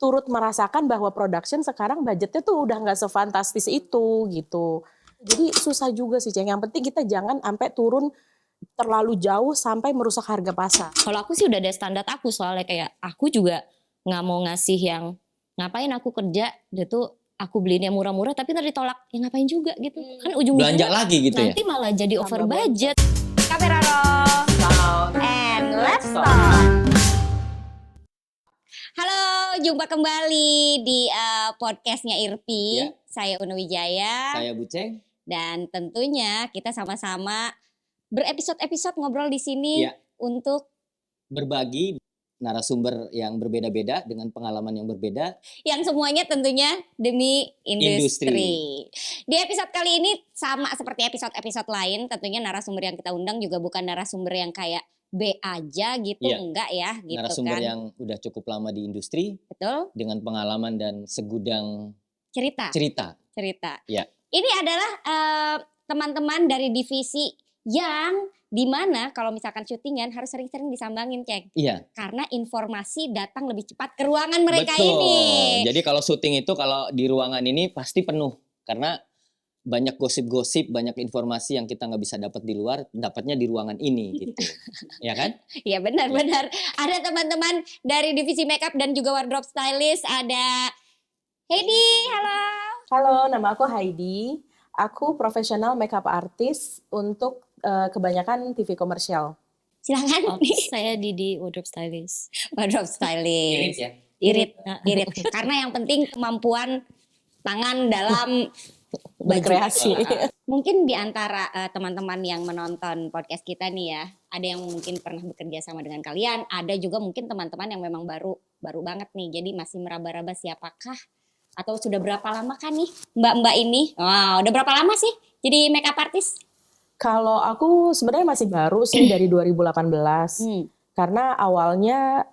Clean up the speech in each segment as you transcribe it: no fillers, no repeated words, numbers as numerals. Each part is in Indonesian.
turut merasakan bahwa production sekarang budgetnya tuh udah nggak sefantastis itu gitu. Jadi susah juga sih Ceng. Yang penting kita jangan sampai turun terlalu jauh sampai merusak harga pasar. Kalau aku sih udah ada standar aku, soalnya kayak aku juga nggak mau ngasih yang ngapain aku kerja dia tuh aku beliin yang murah-murah tapi ntar ditolak, ya ngapain juga gitu kan, ujung-ujungnya belanja lagi gitu nanti ya. malah jadi over Tambah budget. Kamera roll and let's start. Halo, jumpa kembali di podcastnya Irpi. Ya. Saya Una Wijaya. Saya Buceng. Dan tentunya kita sama-sama berepisode-episode ngobrol di sini Ya. untuk Berbagi narasumber yang berbeda-beda dengan pengalaman yang berbeda. yang semuanya tentunya demi industri. Di episode kali ini sama seperti episode-episode lain, tentunya narasumber yang kita undang juga bukan narasumber yang kayak B aja gitu, Iya. enggak ya gitu Narasumber kan. yang udah cukup lama di industri Betul, dengan pengalaman dan segudang cerita. Ya. Ini adalah teman-teman dari divisi yang dimana kalau misalkan syutingan harus sering-sering disambangin, Ceng. Iya. Karena informasi datang lebih cepat ke ruangan mereka Betul. ini. Jadi kalau syuting itu kalau di ruangan ini pasti penuh karena banyak gosip-gosip, banyak informasi yang kita nggak bisa dapat di luar, dapatnya di ruangan ini gitu. Ya kan? Iya benar-benar. Ada teman-teman dari divisi makeup dan juga wardrobe stylist. Ada Heidi, halo. Halo, nama aku Heidi. Aku profesional makeup artist untuk kebanyakan TV komersial. Silakan. Saya Didi, wardrobe stylist. Wardrobe stylist. ya. Irit. Karena yang penting kemampuan tangan dalam Berkreasi. Mungkin di antara teman-teman yang menonton podcast kita nih ya, ada yang mungkin pernah bekerja sama dengan kalian, ada juga mungkin teman-teman yang memang baru banget nih, jadi masih meraba-raba siapakah atau sudah berapa lama kan nih mbak-mbak ini? Wah, udah berapa lama sih jadi makeup artist? Kalau aku sebenarnya masih baru sih dari 2018. Karena awalnya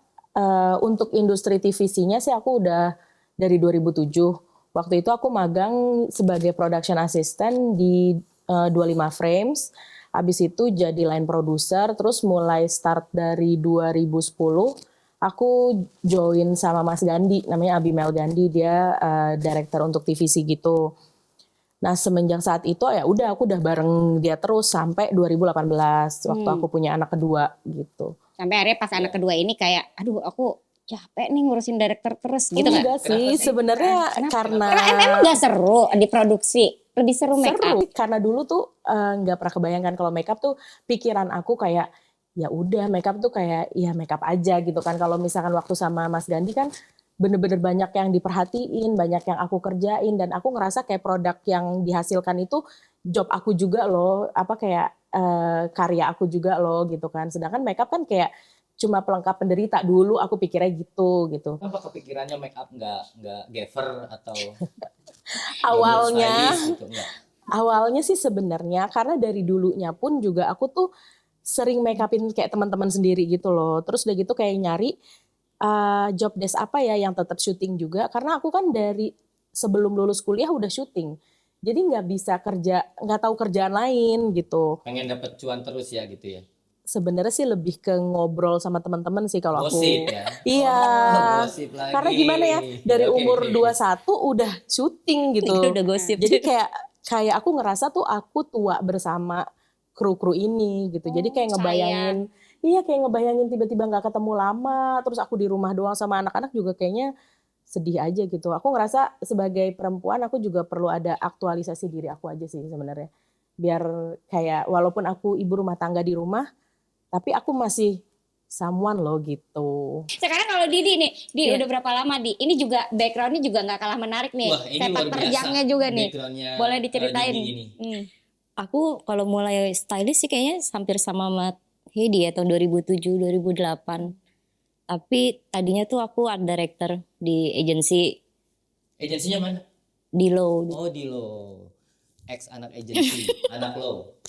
untuk industri TVC-nya sih aku udah dari 2007. Waktu itu aku magang sebagai production assistant di 25 Frames. Habis itu jadi line producer, terus mulai start dari 2010 aku join sama Mas Gandhi, namanya Abimel Gandhi, dia director untuk TVC gitu. Nah, semenjak saat itu ya udah aku udah bareng dia terus sampai 2018 waktu aku punya anak kedua gitu. Sampai akhirnya pas anak kedua ini kayak aduh aku capek nih ngurusin director terus gitu nggak? Enggak sih, sebenarnya karena emang nggak seru diproduksi, lebih seru make up. Karena dulu tuh nggak pernah kebayangkan kalau makeup tuh pikiran aku kayak ya udah makeup tuh kayak ya makeup aja gitu kan. Kalau misalkan waktu sama Mas Gandhi kan bener-bener banyak yang diperhatiin, banyak yang aku kerjain dan aku ngerasa kayak produk yang dihasilkan itu job aku juga loh, apa kayak karya aku juga loh gitu kan. Sedangkan makeup kan kayak cuma pelengkap penderita dulu aku pikirnya gitu. Apa kepikirannya make up nggak gaffer atau Awalnya stylist gitu, enggak? awalnya sih sebenarnya karena dari dulunya pun juga aku tuh sering make upin kayak teman-teman sendiri gitu loh. Terus udah gitu kayak nyari job desk apa ya yang tetap syuting juga. Karena aku kan dari sebelum lulus kuliah udah syuting. Jadi nggak bisa kerja, nggak tahu kerjaan lain gitu. Pengen dapat cuan terus ya gitu ya. Sebenarnya sih lebih ke ngobrol sama teman-teman sih kalau aku. Gosip ya. Iya. Gosip lagi. Karena gimana ya, dari Oke. umur 21 udah syuting gitu. Udah gosip. Jadi kayak aku ngerasa tuh aku tua bersama kru-kru ini gitu. Jadi kayak ngebayangin, iya kayak ngebayangin tiba-tiba nggak ketemu lama, terus aku di rumah doang sama anak-anak juga kayaknya sedih aja gitu. Aku ngerasa sebagai perempuan aku juga perlu ada aktualisasi diri aku aja sih sebenarnya. Biar kayak walaupun aku ibu rumah tangga di rumah, tapi aku masih someone loh gitu. Sekarang kalau Didi nih, udah berapa lama Di? Ini juga backgroundnya juga nggak kalah menarik nih. Wah, ini Sepak luar biasa. terjangnya juga nih. Backgroundnya, Boleh diceritain. Didi ini. Aku kalau mulai stylist sih kayaknya hampir sama Heidi ya, tahun 2007-2008. Tapi tadinya tuh aku art director di agensi Agensinya mana? Dilo. Oh, Dilo. Ex anak agensi, anak lo.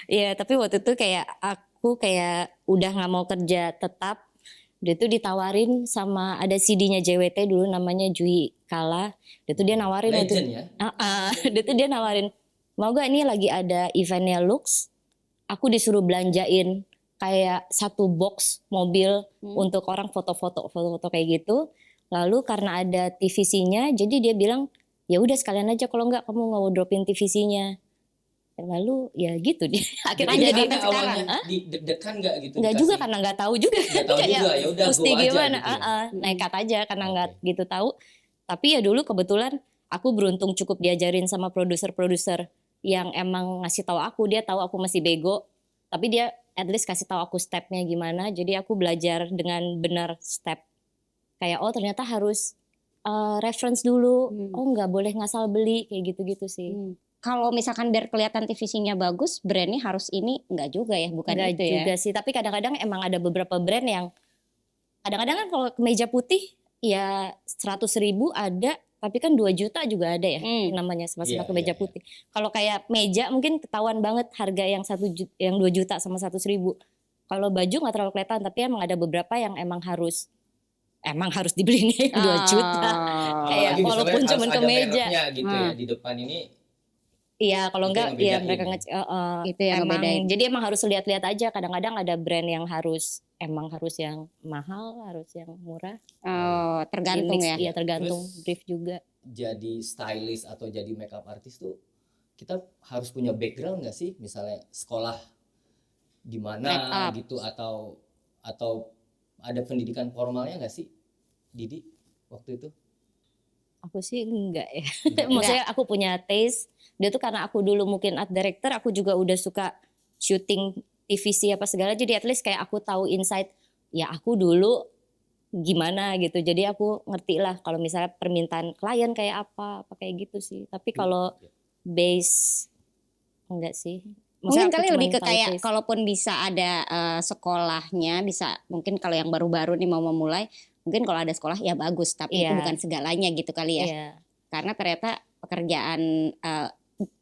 Iya, tapi waktu itu kayak aku kayak udah nggak mau kerja tetap. Dia tuh ditawarin sama ada CD-nya JWT dulu namanya Jui Kala. Dia nawarin Legend itu. ya? Dia nawarin, mau gak nih lagi ada eventnya Lux, aku disuruh belanjain kayak satu box mobil untuk orang foto-foto kayak gitu. Lalu karena ada TVC-nya, jadi dia bilang ya udah sekalian aja, kalau enggak kamu nge-wardrobe-in TVC-nya. Lalu ya gitu dia akhirnya jadi awalnya deg-degan nggak gitu? Nggak juga, karena nggak tahu juga. Nggak tahu Kayak juga, ya udah mesti go aja gimana, gitu ya. nekat aja karena nggak gitu tahu. Tapi ya dulu kebetulan aku beruntung cukup diajarin sama produser-produser yang emang ngasih tahu aku, dia tahu aku masih bego, tapi dia at least kasih tahu aku stepnya gimana. Jadi aku belajar dengan benar step. Kayak oh ternyata harus reference dulu, oh nggak boleh ngasal beli kayak gitu-gitu sih. Kalau misalkan biar kelihatan TVC-nya bagus, brandnya harus ini, enggak juga ya, bukan Nggak itu ya. juga sih, tapi kadang-kadang emang ada beberapa brand yang kadang-kadang kan kalau kemeja putih ya 100.000 ada, tapi kan 2 juta juga ada ya namanya sama-sama kemeja putih. Kalau kayak meja mungkin ketahuan banget harga yang 2 juta sama 100.000. Kalau baju nggak terlalu kelihatan, tapi emang ada beberapa yang emang harus dibelinya yang 2 juta. Kayak Apalagi walaupun misalnya cuma harus ada kemeja. mereknya gitu ya di depan ini. Iya, kalau Itu enggak yang ya ngebedain mereka ya? Itu yang emang ngebedain. jadi emang harus lihat-lihat aja. Kadang-kadang ada brand yang harus yang mahal, harus yang murah. Oh, tergantung ya. Iya, tergantung Terus- brief juga. Jadi stylist atau jadi makeup artist tuh kita harus punya background nggak sih? Misalnya sekolah di mana Makeup. gitu atau ada pendidikan formalnya nggak sih, Didi, waktu itu? Aku sih enggak ya. Enggak. Maksudnya aku punya taste. Dia tuh karena aku dulu mungkin art director, aku juga udah suka syuting TVC apa segala. Jadi at least kayak aku tahu insight. Ya aku dulu gimana gitu. Jadi aku ngerti lah kalau misalnya permintaan klien kayak apa kayak gitu sih. Tapi kalau base enggak sih. Mungkin Maksudnya aku kali cuman lebih ke tahu kayak taste. kalaupun bisa ada sekolahnya, bisa mungkin kalau yang baru-baru nih mau memulai, mungkin kalau ada sekolah ya bagus, tapi itu Iya. bukan segalanya gitu kali ya. Iya. Karena ternyata pekerjaan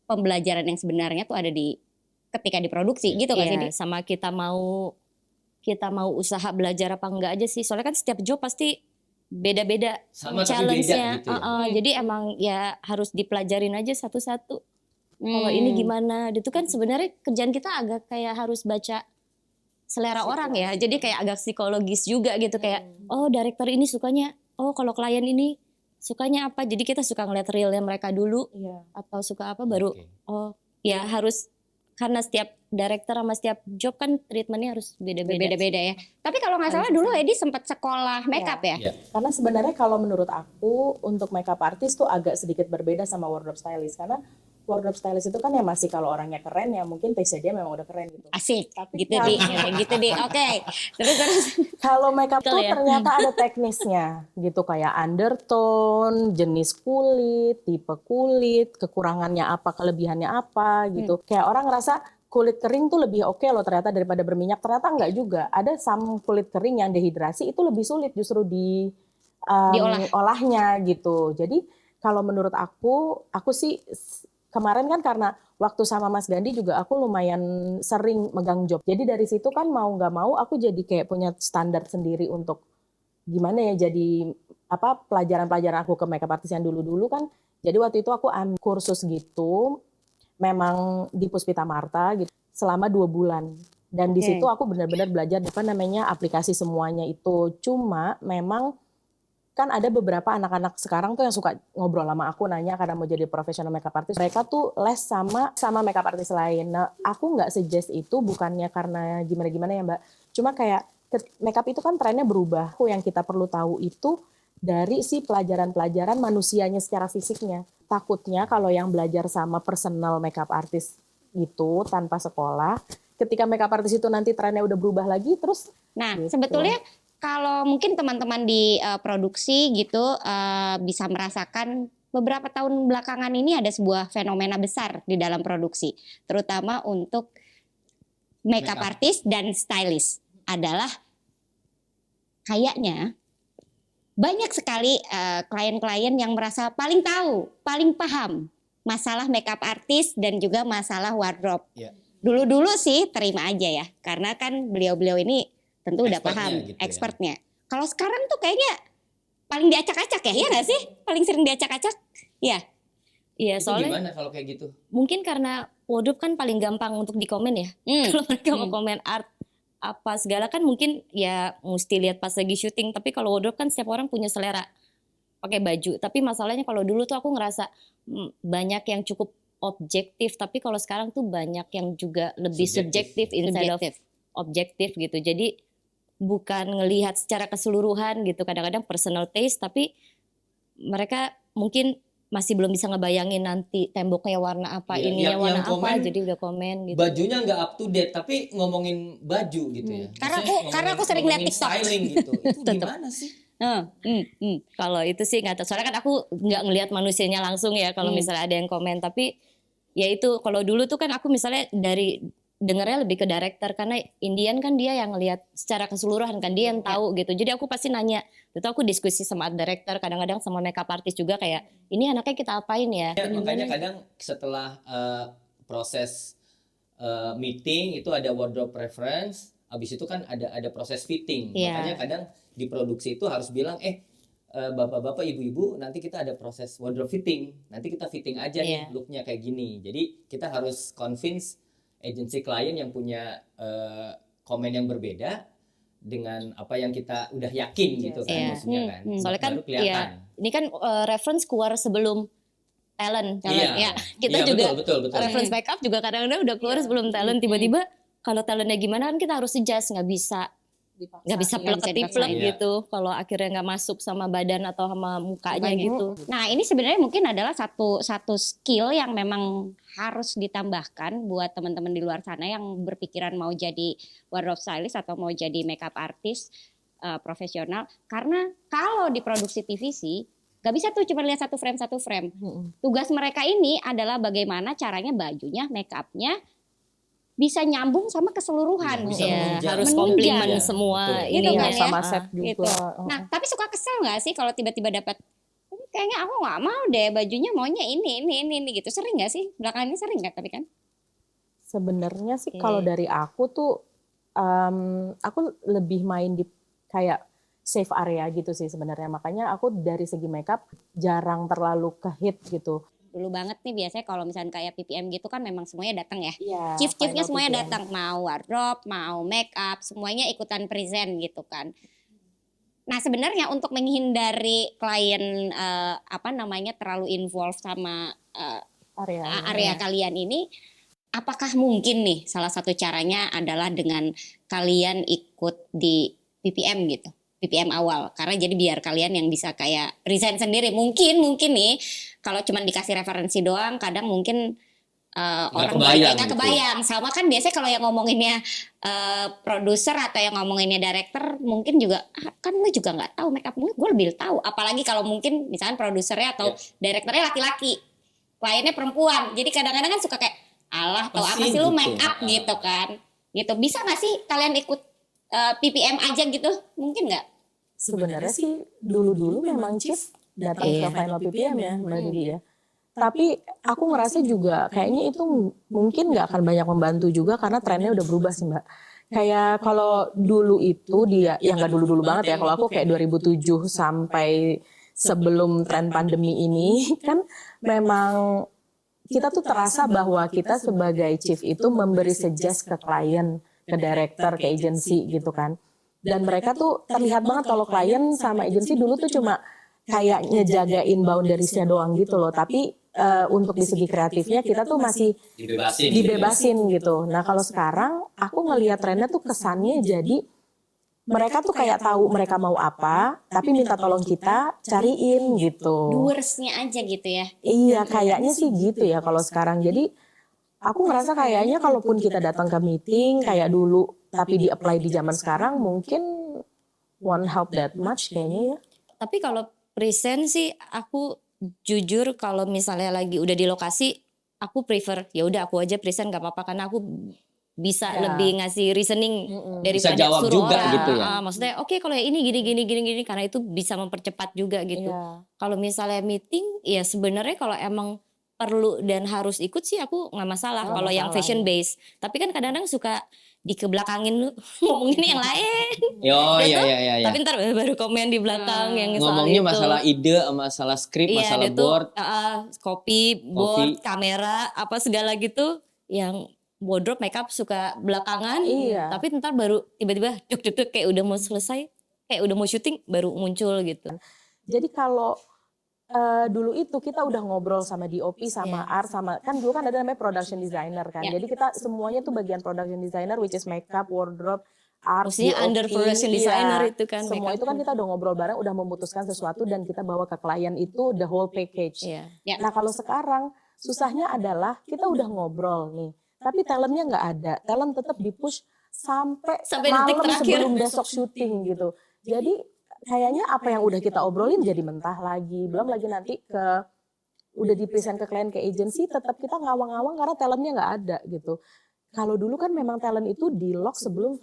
pembelajaran yang sebenarnya tuh ada di ketika diproduksi gitu kan sih. Iya, sama kita mau usaha belajar apa enggak aja sih. Soalnya kan setiap job pasti beda-beda Sama tapi challenge-nya. beda gitu ya? Jadi emang ya harus dipelajarin aja satu-satu. Kalau ini gimana? Itu kan sebenarnya kerjaan kita agak kayak harus baca selera orang ya. Jadi kayak agak psikologis juga gitu, kayak oh director ini sukanya, oh kalau klien ini sukanya apa. Jadi kita suka ngeliat realnya mereka dulu Iya. atau suka apa baru Oke. oh ya harus, karena setiap director sama setiap job kan treatmentnya harus beda-beda. Beda-beda ya. Tapi kalau nggak salah dulu Edi sempat sekolah makeup ya. Iya. Karena sebenarnya kalau menurut aku untuk makeup artist tuh agak sedikit berbeda sama wardrobe stylist, karena wardrobe stylist itu kan ya masih kalau orangnya keren ya mungkin taste dia memang udah keren gitu. Asik. Tapi Gitu kalau- di, gitu di. Oke. Terus. Kalau makeup Betul tuh ya. ternyata ada teknisnya gitu, kayak undertone, jenis kulit, tipe kulit, kekurangannya apa, kelebihannya apa gitu. Kayak orang ngerasa kulit kering tuh lebih oke loh ternyata daripada berminyak, ternyata enggak juga. Ada kulit kering yang dehidrasi itu lebih sulit justru olahnya gitu. Jadi kalau menurut aku sih kemarin kan karena waktu sama Mas Gandhi juga aku lumayan sering megang job. Jadi dari situ kan mau nggak mau aku jadi kayak punya standar sendiri untuk gimana ya jadi apa pelajaran-pelajaran aku ke makeup artist yang dulu-dulu kan. Jadi waktu itu aku ambil kursus gitu, memang di Puspita Marta gitu selama 2 bulan. Dan di Oke. situ aku benar-benar belajar apa namanya aplikasi semuanya itu. Cuma memang kan ada beberapa anak-anak sekarang tuh yang suka ngobrol sama aku nanya karena mau jadi profesional makeup artist. Mereka tuh les sama makeup artist lain. Nah, aku nggak suggest itu bukannya karena gimana-gimana ya Mbak. Cuma kayak makeup itu kan trennya berubah. Yang kita perlu tahu itu dari si pelajaran-pelajaran manusianya secara fisiknya. Takutnya kalau yang belajar sama personal makeup artist itu tanpa sekolah, ketika makeup artist itu nanti trennya udah berubah lagi terus Nah, gitu. sebetulnya kalau mungkin teman-teman di produksi gitu bisa merasakan beberapa tahun belakangan ini ada sebuah fenomena besar di dalam produksi, terutama untuk makeup Makeup. artist dan stylist adalah kayaknya banyak sekali klien-klien yang merasa paling tahu, paling paham masalah makeup artist dan juga masalah wardrobe. Iya. Dulu-dulu sih terima aja ya, karena kan beliau-beliau ini tentu udah Expertnya paham, gitu ya. expertnya. Kalau sekarang tuh kayaknya paling diacak-acak ya, ya nggak sih? Paling sering diacak-acak, ya. Iya, Itu soalnya gimana kalau kayak gitu? mungkin karena wardrobe kan paling gampang untuk dikomen ya. Kalau mereka mau komen art apa segala kan mungkin ya mesti lihat pas lagi syuting. Tapi kalau wardrobe kan setiap orang punya selera pakai baju. Tapi masalahnya kalau dulu tuh aku ngerasa banyak yang cukup objektif, tapi kalau sekarang tuh banyak yang juga lebih subjektif instead of objektif gitu. Jadi bukan ngelihat secara keseluruhan gitu, kadang-kadang personal taste, tapi mereka mungkin masih belum bisa ngebayangin nanti temboknya warna apa, ininya warna apa, jadi udah komen gitu. Bajunya nggak up to date, tapi ngomongin baju gitu ya. Karena aku sering lihat TikTok. Styling gitu. Itu gimana sih? Kalau itu sih nggak tahu, soalnya kan aku nggak ngelihat manusianya langsung ya kalau misalnya ada yang komen, tapi ya itu kalau dulu tuh kan aku misalnya dari dengarnya lebih ke director, karena Indian kan dia yang ngelihat secara keseluruhan kan, dia yang tahu gitu. Jadi aku pasti nanya, itu aku diskusi sama art director, kadang-kadang sama makeup artist juga kayak, ini anaknya kita apain ya? Makanya kadang setelah proses meeting itu ada wardrobe preference, habis itu kan ada proses fitting. Makanya kadang di produksi itu harus bilang, bapak-bapak, ibu-ibu, nanti kita ada proses wardrobe fitting. Nanti kita fitting aja nih looknya kayak gini. Jadi kita harus convince agency klien yang punya komen yang berbeda dengan apa yang kita udah yakin gitu kan, maksudnya kan. Soalnya kan ini kan reference keluar sebelum talent. Kita juga betul. Reference makeup juga kadang-kadang udah keluar sebelum talent. Tiba-tiba kalau talentnya gimana kan kita harus adjust, nggak bisa plek-plek gitu kalau akhirnya nggak masuk sama badan atau sama mukanya gitu. Nah ini sebenarnya mungkin adalah satu skill yang memang harus ditambahkan buat teman-teman di luar sana yang berpikiran mau jadi wardrobe stylist atau mau jadi makeup artist profesional. Karena kalau di produksi TVC gak bisa tuh cuma lihat satu frame. Tugas mereka ini adalah bagaimana caranya bajunya, makeupnya bisa nyambung sama keseluruhan, harus komplimen semua ini kan sama set juga. Gitu. Nah, tapi suka kesel nggak sih kalau tiba-tiba dapat, kayaknya aku nggak mau deh bajunya maunya ini gitu, sering nggak sih belakangan ini sering nggak tapi kan? Sebenarnya sih kalau dari aku tuh, aku lebih main di kayak safe area gitu sih sebenarnya, makanya aku dari segi makeup jarang terlalu ke hit gitu. Dulu banget nih biasanya kalau misalnya kayak PPM gitu kan memang semuanya datang ya. Chief-chiefnya semuanya datang, mau wardrobe, mau make up, semuanya ikutan present gitu kan. Nah, sebenarnya untuk menghindari klien terlalu involved sama area kalian ini, apakah mungkin nih salah satu caranya adalah dengan kalian ikut di PPM gitu? PPM awal, karena jadi biar kalian yang bisa kayak present sendiri. Mungkin nih kalau cuma dikasih referensi doang kadang mungkin orang nggak kebayang. Sama kan biasanya kalau yang ngomonginnya produser atau yang ngomonginnya director mungkin juga kan lu juga nggak tahu makeup gue lebih tahu. Apalagi kalau mungkin misalnya produsernya atau direkturnya laki-laki, kliennya perempuan. Jadi kadang-kadang kan suka kayak alah tau apa sih lu make up gitu kan. Gitu. Bisa nggak sih kalian ikut PPM aja gitu? Mungkin nggak? Sebenarnya sih dulu-dulu memang Chief datang ke final PPM ya Mbak Didi ya. Tapi aku ngerasa juga kayaknya itu mungkin nggak akan banyak membantu juga karena trennya udah berubah sih Mbak. Kayak kalau dulu itu dia, yang nggak dulu-dulu banget ya, kalau aku kayak 2007 sampai sebelum tren pandemi ini kan memang kita tuh terasa bahwa kita sebagai Chief itu memberi suggest ke klien, ke director, ke agency gitu kan. Dan mereka tuh terlihat banget kalau klien sama agensi dulu tuh cuma kayak ngejagain boundariesnya doang gitu loh. Tapi untuk di segi kreatifnya kita tuh masih dibebasin gitu. Nah kalau sekarang aku ngelihat trennya tuh kesannya jadi mereka tuh kayak tahu mereka mau apa, tapi minta tolong kita cariin gitu. Doersnya aja gitu ya? Iya kayaknya sih gitu ya kalau sekarang. Jadi aku ngerasa kayaknya kalaupun kita datang ke meeting kayak dulu, tapi di-apply di zaman sekarang mungkin won't help that much kayaknya ya. Tapi kalau present sih aku jujur kalau misalnya lagi udah di lokasi, aku prefer ya udah aku aja present gak apa-apa karena aku bisa lebih ngasih reasoning daripada bisa jawab suruh juga orang. gitu ya. Maksudnya oke, kalau yang ini gini karena itu bisa mempercepat juga gitu. Kalau misalnya meeting ya sebenarnya kalau emang perlu dan harus ikut sih aku nggak masalah kalau yang fashion base. Tapi kan kadang-kadang suka dikebelakangin lu ngomongin yang lain. Iya. Tapi ntar baru komen di belakang yang ngomongnya soal masalah ide, masalah skrip, masalah board, copy, board, kamera, apa segala gitu yang wardrobe, makeup suka belakangan. Tapi ntar baru tiba-tiba duk kayak udah mau selesai, kayak udah mau syuting baru muncul gitu. Jadi kalau dulu itu kita udah ngobrol sama DOP, sama art, sama kan dulu kan ada namanya production designer kan. Jadi kita semuanya tuh bagian production designer, which is makeup, wardrobe, art, Maksudnya DOP, under production designer itu kan. semua itu kan kita udah ngobrol bareng, udah memutuskan sesuatu dan kita bawa ke klien itu the whole package. Nah kalau sekarang susahnya adalah kita udah ngobrol nih, tapi talentnya nggak ada, talent tetap dipush sampai malam sebelum besok syuting gitu. Jadi kayaknya apa yang udah kita obrolin jadi mentah lagi, belum lagi nanti udah di-present ke klien, ke agency, tetap kita ngawang-ngawang karena talentnya nggak ada gitu. Kalau dulu kan memang talent itu di lock sebelum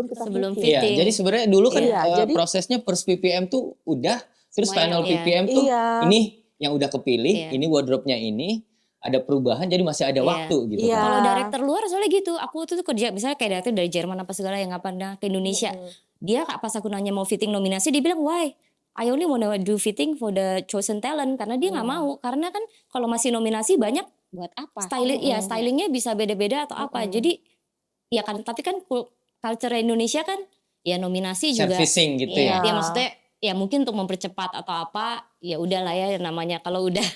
kita fitting. Iya, jadi sebenarnya dulu kan jadi, prosesnya first PPM tuh udah, terus final semuanya, PPM tuh ini yang udah kepilih, ini wardrobe-nya ini, ada perubahan jadi masih ada waktu gitu. Kalau director luar soalnya gitu, aku tuh kerja misalnya kayak director dari Jerman apa segala yang nggak pernah ke Indonesia. Dia pas aku nanya mau fitting nominasi, dia bilang why? I only wanna do fitting for the chosen talent, karena dia nggak mau, karena kan kalau masih nominasi banyak buat apa? Stylingnya bisa beda-beda atau apa. Jadi ya kan, tapi kan culture Indonesia kan ya nominasi juga. Servicing gitu ya. Ya maksudnya ya mungkin untuk mempercepat atau apa, ya udahlah ya namanya kalau udah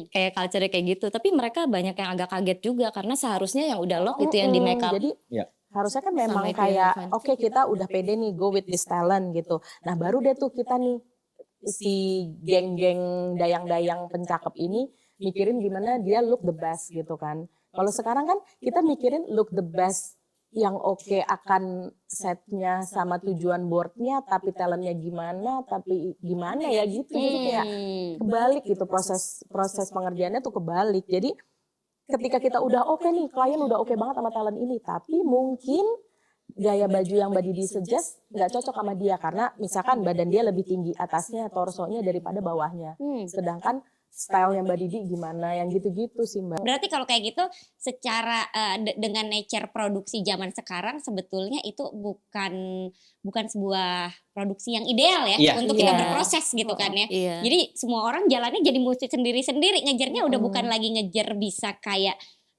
kayak culture kayak gitu. Tapi mereka banyak yang agak kaget juga karena seharusnya yang udah lock itu yang di make up. Jadi harusnya kan memang kayak oke, kita udah pede nih go with this talent gitu. Nah baru deh tuh kita nih si geng-geng dayang-dayang pencakep ini mikirin gimana dia look the best gitu kan. Kalau sekarang kan kita mikirin look the best yang oke akan setnya sama tujuan boardnya, tapi talentnya gimana, tapi gimana ya gitu. Jadi kayak kebalik gitu, proses pengerjaannya tuh kebalik. Jadi ketika kita udah oke nih, klien udah oke banget sama talent ini, tapi mungkin gaya baju yang Mbak Didi suggest nggak cocok sama dia karena misalkan badan dia lebih tinggi atasnya, torsonya daripada bawahnya. Sedangkan style yang Mbak Didi gimana, yang gitu-gitu sih Mbak. Berarti kalau kayak gitu secara dengan nature produksi zaman sekarang sebetulnya itu bukan sebuah produksi yang ideal ya untuk kita berproses gitu kan ya. Jadi semua orang jalannya jadi mesti sendiri-sendiri, ngejarnya udah bukan lagi ngejar bisa kayak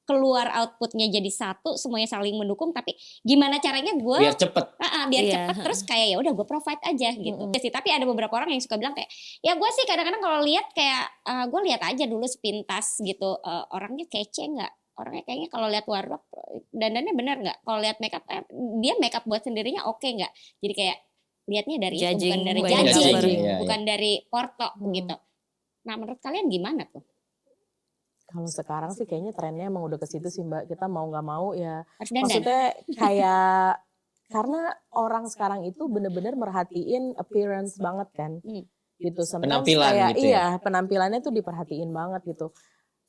keluar outputnya jadi satu, semuanya saling mendukung, tapi gimana caranya gue biar cepet cepet terus kayak ya udah gue provide aja gitu sih. Tapi ada beberapa orang yang suka bilang kayak ya gue sih kadang-kadang kalau lihat kayak gue lihat aja dulu sepintas gitu, orangnya kece nggak, orangnya kayaknya kalau lihat wardrobe dandannya benar nggak, kalau lihat makeup dia makeup buat sendirinya oke nggak, jadi kayak lihatnya dari itu, bukan dari judging, bukan dari porto gitu. Nah menurut kalian gimana tuh? Kalau sekarang sih kayaknya trennya emang udah ke situ sih Mbak. Kita mau nggak mau ya. Maksudnya kayak karena orang sekarang itu bener-bener merhatiin appearance banget kan. Gitu. Penampilan kayak, gitu ya. Penampilannya tuh diperhatiin banget gitu.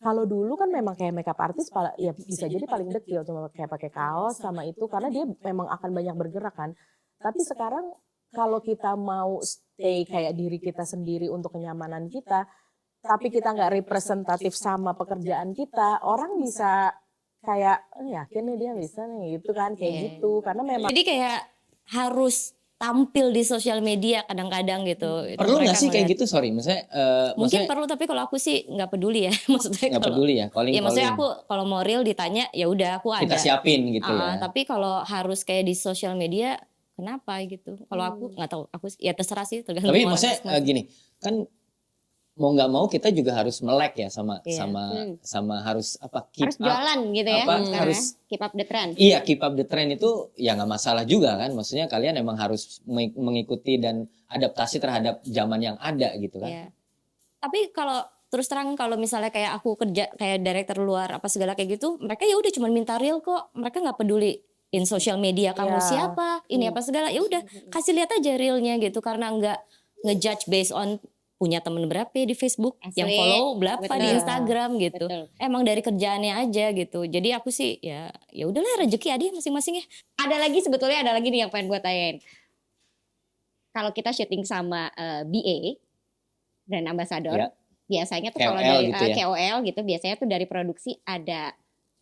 Kalau dulu kan memang kayak makeup artist ya bisa jadi paling dekil cuma kayak pakai kaos sama itu karena dia memang akan banyak bergerak kan. Tapi sekarang kalau kita mau stay kayak diri kita sendiri untuk kenyamanan kita, tapi kita nggak representatif sama pekerjaan kita, orang bisa kayak yakin nih dia bisa nih gitu kan, kayak gitu. Karena memang jadi kayak harus tampil di sosial media kadang-kadang gitu. Perlu nggak sih kayak gitu? Sorry, maksudnya mungkin perlu, tapi kalau aku sih nggak peduli ya. Maksudnya nggak peduli ya, ya maksudnya aku kalau mau real ditanya ya udah aku ada. Kita siapin gitu ya. Tapi kalau harus kayak di sosial media, kenapa gitu? Kalau aku nggak tahu, aku ya terserah sih tergantung. Tapi maksudnya gini, kan mau nggak mau kita juga harus melek ya sama harus apa harus jualan gitu ya, harus keep up the trend. Iya, keep up the trend itu ya nggak masalah juga kan, maksudnya kalian emang harus mengikuti dan adaptasi terhadap zaman yang ada gitu kan. Tapi kalau terus terang kalau misalnya kayak aku kerja kayak director luar apa segala kayak gitu, mereka ya udah cuma minta real kok, mereka nggak peduli in social media kamu siapa, ini apa segala, ya udah kasih lihat aja realnya gitu, karena nggak ngejudge based on punya temen berapa di Facebook, yang follow berapa di Instagram gitu. Emang dari kerjaannya aja gitu. Jadi aku sih ya udahlah, rezeki ada masing-masing ya. Ada lagi nih yang pengen gue tanyain. Kalau kita syuting sama BA dan ambassador, biasanya tuh kalau dari gitu KOL gitu, biasanya tuh dari produksi ada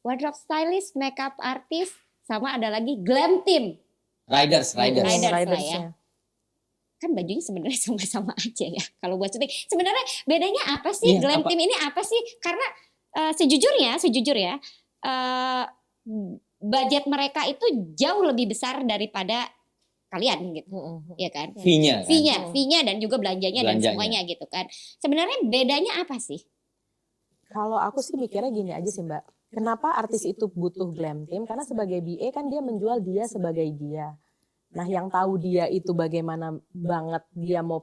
wardrobe stylist, makeup artist, sama ada lagi glam team. Riders lah ya. Kan bajunya sebenarnya sama-sama aja ya. Kalau buat syuting, sebenarnya bedanya apa sih? Glam team ini apa sih? Karena sejujurnya budget mereka itu jauh lebih besar daripada kalian gitu, ya kan? Fee-nya kan? Fee-nya dan juga belanjanya dan semuanya gitu kan. Sebenarnya bedanya apa sih? Kalau aku sih mikirnya gini aja sih Mbak. Kenapa artis itu butuh glam team? Karena sebagai BA kan dia menjual dia sebagai dia. Nah yang tahu dia itu bagaimana banget dia mau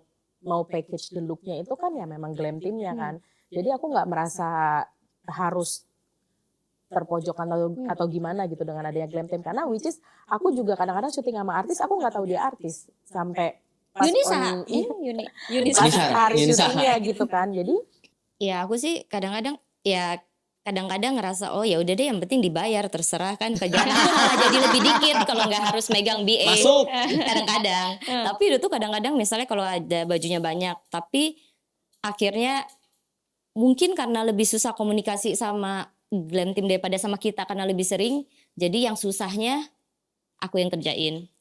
package the look-nya itu kan ya memang glam team-nya kan. Jadi aku nggak merasa harus terpojokan atau gimana gitu dengan adanya glam team, karena which is aku juga kadang-kadang syuting sama artis aku nggak tahu dia artis sampai pas Yunisa hari syutingnya gitu kan. Jadi ya aku sih kadang-kadang ngerasa oh ya udah deh yang penting dibayar, terserah kan kerjaan aku malah jadi lebih dikit kalau nggak harus megang BA. Masuk. Kadang-kadang. Tapi itu tuh kadang-kadang misalnya kalau ada bajunya banyak tapi akhirnya mungkin karena lebih susah komunikasi sama glam team daripada sama kita karena lebih sering, jadi yang susahnya aku yang kerjain.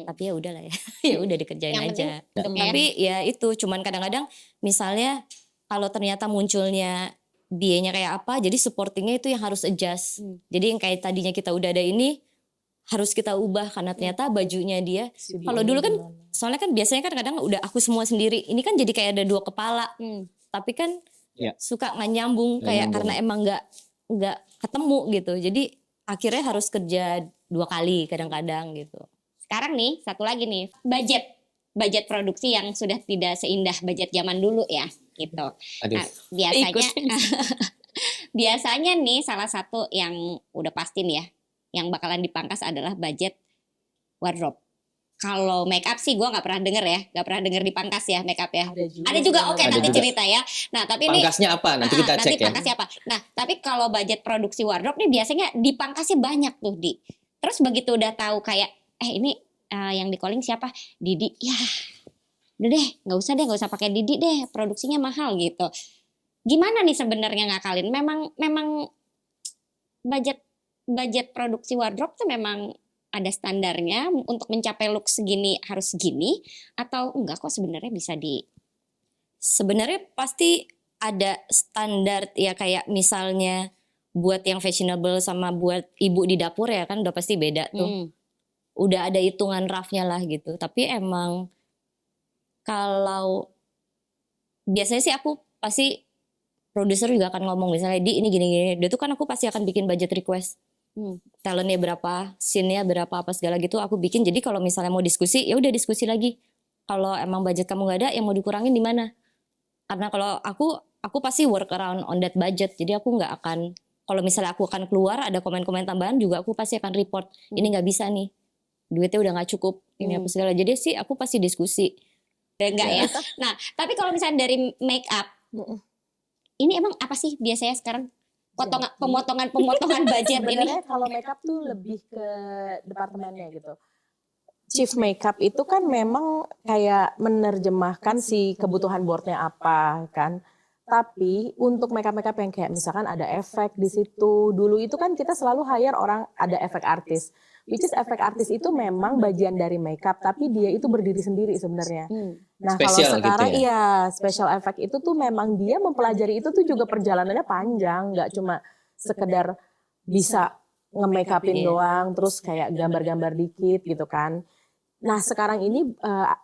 Tapi ya udahlah ya, ya udah dikerjain yang aja. penting, Tapi ya itu cuman kadang-kadang misalnya kalau ternyata munculnya BA-nya kayak apa, jadi supportingnya itu yang harus adjust. Jadi yang kayak tadinya kita udah ada ini harus kita ubah karena ternyata bajunya dia. Kalau dulu kan, soalnya kan biasanya kan kadang udah aku semua sendiri. Ini kan jadi kayak ada dua kepala. Tapi kan suka nggak nyambung kayak karena emang nggak ketemu gitu. Jadi akhirnya harus kerja 2 kali kadang-kadang gitu. Sekarang nih satu lagi nih, budget produksi yang sudah tidak seindah budget zaman dulu ya gitu. Nah, biasanya nih salah satu yang udah pasti nih ya yang bakalan dipangkas adalah budget wardrobe. Kalau make up sih gue nggak pernah denger dipangkas ya make up ya. Ada juga oke, nanti juga cerita ya. Nah tapi pangkasnya apa? Nanti kita cek ya. Pangkasnya apa? Nah tapi kalau budget produksi wardrobe nih biasanya dipangkasnya banyak tuh Di. Terus begitu udah tahu kayak ini yang di calling siapa? Didi. Ya udah deh, nggak usah pakai Didi deh, produksinya mahal gitu. Gimana nih sebenarnya ngakalin? Memang budget produksi wardrobe tuh memang ada standarnya untuk mencapai look segini harus segini atau enggak kok sebenarnya bisa sebenarnya pasti ada standar ya, kayak misalnya buat yang fashionable sama buat ibu di dapur ya kan udah pasti beda tuh. Udah ada hitungan rough-nya lah gitu. Tapi emang kalau biasanya sih aku pasti produser juga akan ngomong misalnya Di ini gini-gini. Dia tuh kan aku pasti akan bikin budget request. Talentnya berapa, scene-nya berapa apa segala gitu aku bikin. Jadi kalau misalnya mau diskusi ya udah diskusi lagi. Kalau emang budget kamu nggak ada, yang mau dikurangin di mana? Karena kalau aku pasti work around on that budget. Jadi aku nggak akan, kalau misalnya aku akan keluar ada komen-komen tambahan juga aku pasti akan report. Ini nggak bisa nih, duitnya udah nggak cukup. Ini apa segala. Jadi sih aku pasti diskusi. Enggak ya. Nah tapi kalau misalnya dari make up, ini emang apa sih biasanya sekarang? Pemotongan budget ini. Sebenarnya kalau makeup tuh lebih ke departemennya gitu. Chief makeup itu kan memang kayak menerjemahkan si kebutuhan boardnya apa kan. Tapi untuk makeup yang kayak misalkan ada efek di situ, dulu itu kan kita selalu hire orang ada efek artis. Which is efek artis itu memang bagian dari makeup, tapi dia itu berdiri sendiri sebenarnya. Nah Special kalau sekarang gitu ya? iya special effect itu tuh memang dia mempelajari itu tuh juga perjalanannya panjang, nggak cuma sekedar bisa nge-makeupin doang, terus kayak gambar-gambar dikit gitu kan. Nah sekarang ini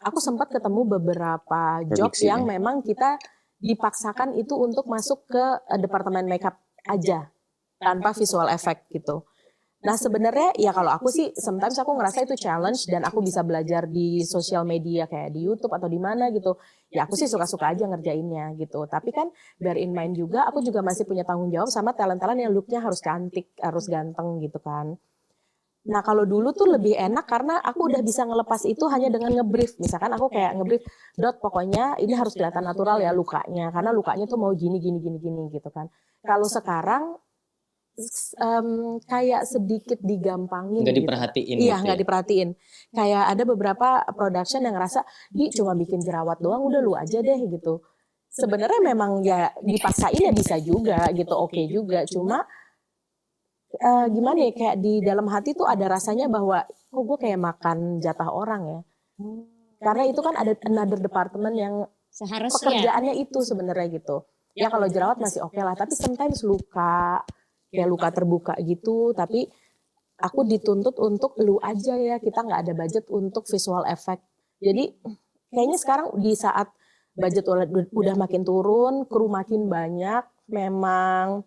aku sempat ketemu beberapa jobs yang memang kita dipaksakan itu untuk masuk ke departemen makeup aja tanpa visual effect gitu. Nah sebenarnya ya kalau aku sih sometimes aku ngerasa itu challenge dan aku bisa belajar di sosial media kayak di YouTube atau di mana gitu. Ya aku sih suka-suka aja ngerjainnya gitu. Tapi kan bear in mind juga aku juga masih punya tanggung jawab sama talent-talent yang looknya harus cantik, harus ganteng gitu kan. Nah kalau dulu tuh lebih enak karena aku udah bisa ngelepas itu hanya dengan ngebrief. Misalkan aku kayak ngebrief, Dot pokoknya ini harus kelihatan natural ya lukanya. Karena lukanya tuh mau gini gitu kan. Kalau sekarang kayak sedikit digampangin. Nggak diperhatiin gitu. Iya gitu nggak ya? diperhatiin. Kayak ada beberapa production yang ngerasa, Di cuma bikin jerawat doang udah lu aja deh gitu. Sebenarnya memang ya dipaksain ya bisa juga gitu, oke juga. Cuma gimana ya kayak di dalam hati tuh ada rasanya bahwa kok gue kayak makan jatah orang ya. Karena itu kan ada another department yang seharusnya pekerjaannya itu sebenarnya gitu. Ya kalau jerawat masih oke lah, tapi sometimes luka, kayak luka terbuka gitu, tapi aku dituntut untuk lu aja ya, kita nggak ada budget untuk visual effect. Jadi kayaknya sekarang di saat budget udah makin turun, kru makin banyak, memang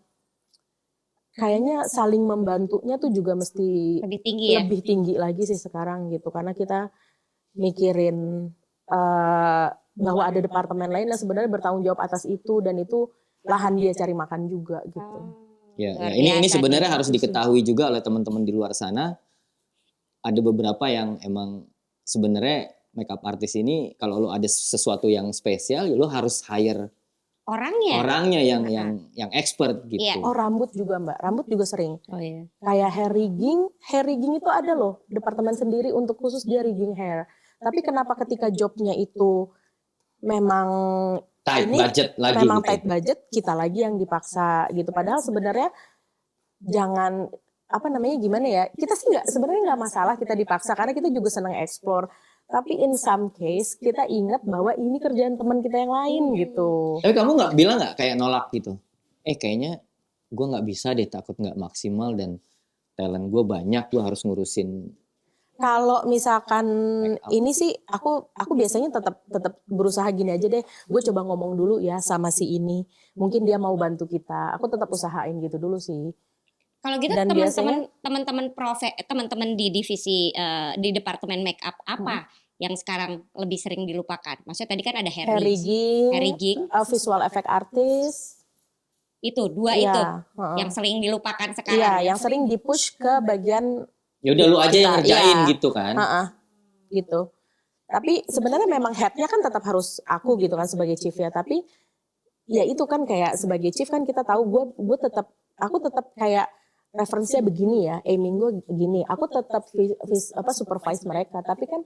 kayaknya saling membantunya tuh juga mesti lebih tinggi lagi sih sekarang gitu, karena kita mikirin bahwa ada departemen lain yang sebenarnya bertanggung jawab atas itu, dan itu lahan dia cari makan juga gitu. Ya, ini sebenarnya harus diketahui juga oleh teman-teman di luar sana. Ada beberapa yang emang sebenarnya makeup artist ini kalau lo ada sesuatu yang spesial, lo harus hire orangnya yang expert gitu. Iya. Oh, rambut juga Mbak, rambut juga sering. Oh iya. Kayak hair rigging itu ada loh departemen sendiri untuk khusus dia rigging hair. Tapi kenapa ketika jobnya itu memang Tight budget lagi memang gitu. tight budget, kita lagi yang dipaksa gitu. Padahal sebenarnya jangan gimana ya, kita sih sebenarnya nggak masalah kita dipaksa karena kita juga senang explore. Tapi in some case kita ingat bahwa ini kerjaan teman kita yang lain gitu. Tapi kamu nggak bilang nggak kayak nolak gitu? Kayaknya gue nggak bisa deh, takut nggak maksimal dan talent gue banyak, gue harus ngurusin. Kalau misalkan ini sih aku biasanya tetap berusaha gini aja deh. Gue coba ngomong dulu ya sama si ini. Mungkin dia mau bantu kita. Aku tetap usahain gitu dulu sih. Kalau gitu teman-teman di divisi di departemen make up apa yang sekarang lebih sering dilupakan? Maksudnya tadi kan ada hair rigging, visual effect artist. Itu dua itu yang sering dilupakan sekarang. Iya, yang sering dipush ke bagian Ya udah lu aja yang ngerjain gitu kan. Gitu. Tapi sebenarnya memang headnya kan tetap harus aku gitu kan sebagai chief ya. Tapi ya itu kan kayak sebagai chief kan kita tahu aku tetap kayak referensinya begini ya, aiming gue gini. Aku tetap supervise mereka. Tapi kan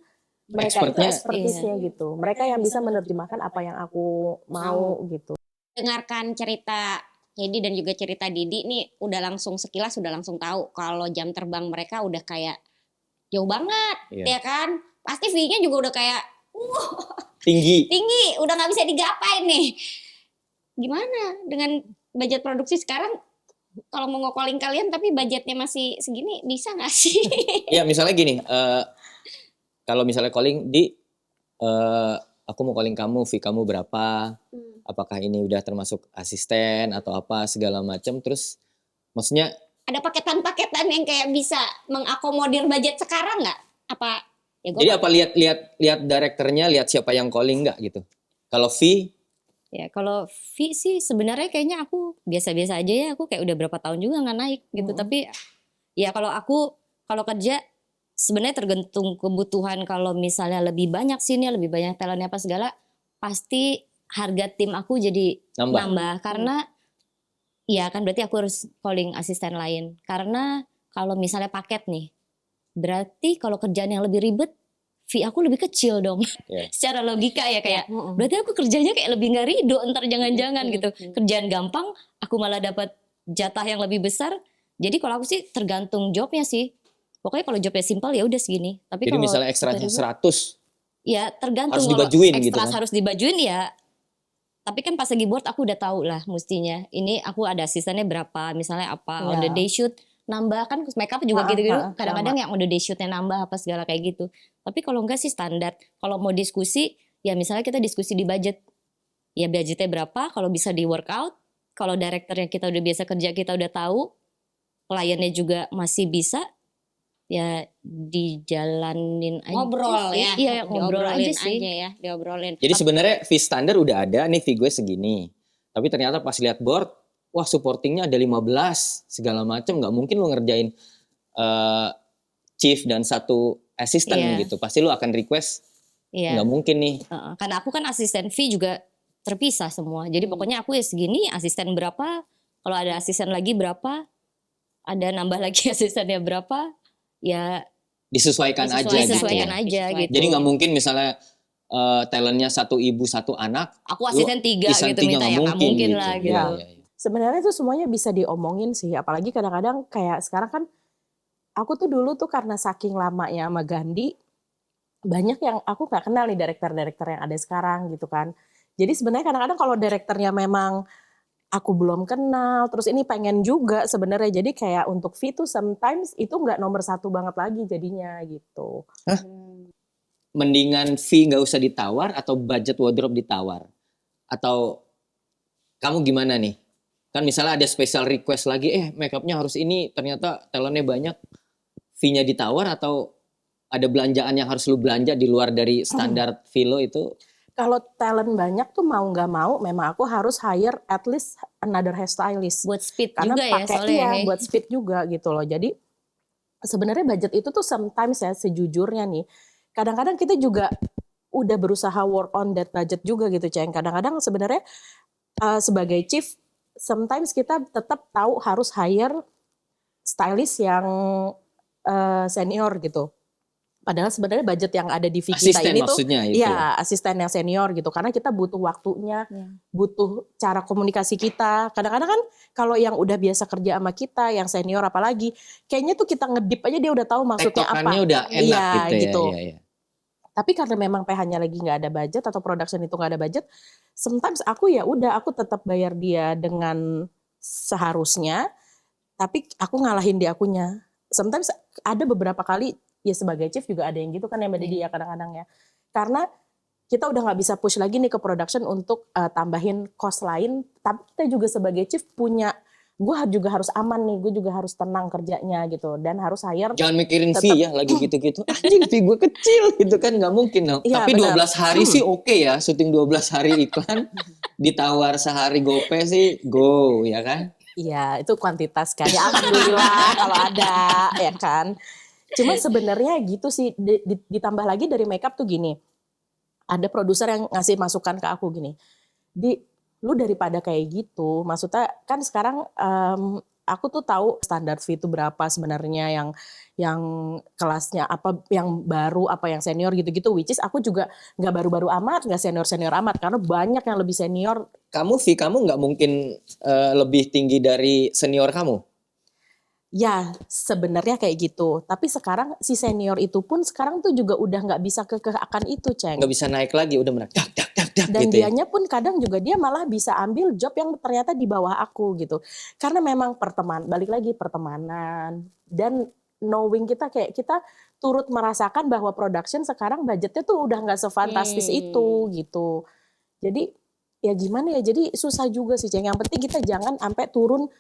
mereka itu expertise-nya gitu. Mereka yang bisa menerjemahkan apa yang aku mau gitu. Dengarkan cerita Hedi dan juga cerita Didi nih udah langsung sekilas udah langsung tahu kalau jam terbang mereka udah kayak jauh banget, ya kan? Pasti fee-nya juga udah kayak tinggi, udah nggak bisa digapai nih. Gimana dengan budget produksi sekarang? Kalau mau nge-calling kalian tapi budgetnya masih segini, bisa nggak sih? Ya misalnya gini, kalau misalnya calling aku mau calling kamu, fee kamu berapa? Apakah ini udah termasuk asisten atau apa segala macam? Terus maksudnya ada paketan-paketan yang kayak bisa mengakomodir budget sekarang nggak? Apa? Ya jadi apa lihat direkturnya, lihat siapa yang calling nggak gitu? Kalau fee? Ya kalau fee sih sebenarnya kayaknya aku biasa-biasa aja ya. Aku kayak udah berapa tahun juga nggak naik gitu. Tapi ya kalau kerja sebenarnya tergantung kebutuhan. Kalau misalnya lebih banyak scene-nya, lebih banyak talentnya apa segala, pasti harga tim aku jadi nambah. Karena ya kan berarti aku harus calling asisten lain. Karena kalau misalnya paket nih, berarti kalau kerjaan yang lebih ribet, fee aku lebih kecil dong. Secara logika ya kayak berarti aku kerjanya kayak lebih nggak ridho ntar jangan-jangan gitu. Kerjaan gampang, aku malah dapat jatah yang lebih besar. Jadi kalau aku sih tergantung jobnya sih. Pokoknya kalau jobnya simpel ya udah segini. Tapi jadi kalau misalnya ekstranya 100, ya tergantung. Harus dibajuin kalau gitu kan? harus dibajuin ya. Tapi kan pas lagi board aku udah tahu lah mestinya. Ini aku ada asistennya berapa, misalnya apa on the day shoot nambah kan makeup juga gitu-gitu. Kadang-kadang yang on the day shootnya nambah apa segala kayak gitu. Tapi kalau enggak sih standar. Kalau mau diskusi ya misalnya kita diskusi di budget. Ya budgetnya berapa, kalau bisa di workout. Kalau direkturnya kita udah biasa kerja, kita udah tahu. Kliennya juga masih bisa. Ya dijalanin aja. Ngobrol sih. ya. Iya ngobrol aja sih. Diobrolin. Jadi sebenarnya fee standar udah ada nih, fee gue segini. Tapi ternyata pas lihat board, wah supportingnya ada 15 segala macam, nggak mungkin lo ngerjain chief dan satu asisten gitu. Pasti lo akan request nggak mungkin nih. Karena aku kan asisten fee juga terpisah semua. Jadi pokoknya aku ya segini, asisten berapa, kalau ada asisten lagi berapa, ada nambah lagi asistennya berapa, ya disesuaikan aja gitu. Jadi nggak mungkin misalnya talentnya satu ibu satu anak, aku asisten 3 gitu minta, ya nggak mungkin gitu. Lah gitu. Ya. Sebenarnya itu semuanya bisa diomongin sih, apalagi kadang-kadang kayak sekarang kan aku tuh dulu tuh karena saking lamanya sama Gandhi, banyak yang aku nggak kenal nih direktur-direktur yang ada sekarang gitu kan. Jadi sebenarnya kadang-kadang kalau direkturnya memang aku belum kenal, terus ini pengen juga sebenarnya. Jadi kayak untuk fee tuh sometimes itu nggak nomor satu banget lagi jadinya gitu. Hah? Mendingan fee nggak usah ditawar atau budget wardrobe ditawar? Atau kamu gimana nih? Kan misalnya ada special request lagi, makeupnya harus ini, ternyata talentnya banyak, fee-nya ditawar atau ada belanjaan yang harus lu belanja di luar dari standar fee lo itu? Kalau talent banyak tuh mau nggak mau memang aku harus hire at least another hairstylist. Buat speed Karena juga ya pakai soalnya. buat speed juga gitu loh. Jadi sebenarnya budget itu tuh sometimes ya sejujurnya nih. Kadang-kadang kita juga udah berusaha work on that budget juga gitu, Ceng. Kadang-kadang sebenarnya sebagai chief sometimes kita tetap tahu harus hire stylist yang senior gitu. Padahal sebenarnya budget yang ada di fee kita ini tuh asisten yang senior gitu. Karena kita butuh waktunya, butuh cara komunikasi kita. Kadang-kadang kan kalau yang udah biasa kerja sama kita, yang senior apalagi, kayaknya tuh kita ngedip aja dia udah tahu maksudnya apa. Tektokannya udah enak gitu. Ya. Tapi karena memang PH-nya lagi nggak ada budget atau production itu nggak ada budget, sometimes aku tetap bayar dia dengan seharusnya, tapi aku ngalahin di akunya. Sometimes ada beberapa kali ya sebagai chief juga ada yang gitu kan ya Mbak Didi ya kadang-kadang ya. Karena kita udah nggak bisa push lagi nih ke production untuk tambahin cost lain, tapi kita juga sebagai chief punya, gue juga harus aman nih, gue juga harus tenang kerjanya gitu dan harus hire. Jangan mikirin fee ya lagi gitu-gitu. Anjing fee gue kecil gitu kan nggak mungkin dong. Ya, tapi benar. 12 hari sih oke ya, syuting 12 hari iklan ditawar sehari GoPay sih go ya kan. Iya itu kuantitas kan ya alhamdulillah kalau ada ya kan. Cuma sebenarnya gitu sih ditambah lagi dari makeup tuh gini. Ada produser yang ngasih masukan ke aku gini. Lu daripada kayak gitu, maksudnya kan sekarang aku tuh tahu standar fee itu berapa sebenarnya yang kelasnya apa, yang baru apa yang senior gitu-gitu, which is aku juga nggak baru-baru amat, nggak senior amat karena banyak yang lebih senior. Fee kamu nggak mungkin lebih tinggi dari senior kamu? Ya sebenarnya kayak gitu, tapi sekarang si senior itu pun sekarang tuh juga udah nggak bisa akan itu, Ceng. Nggak bisa naik lagi, udah dak dan gitu dianya pun kadang juga dia malah bisa ambil job yang ternyata di bawah aku gitu. Karena memang balik lagi pertemanan dan knowing kita kayak kita turut merasakan bahwa production sekarang budgetnya tuh udah nggak sefantastis itu gitu. Jadi ya gimana ya, jadi susah juga sih Ceng. Yang penting kita jangan sampai turun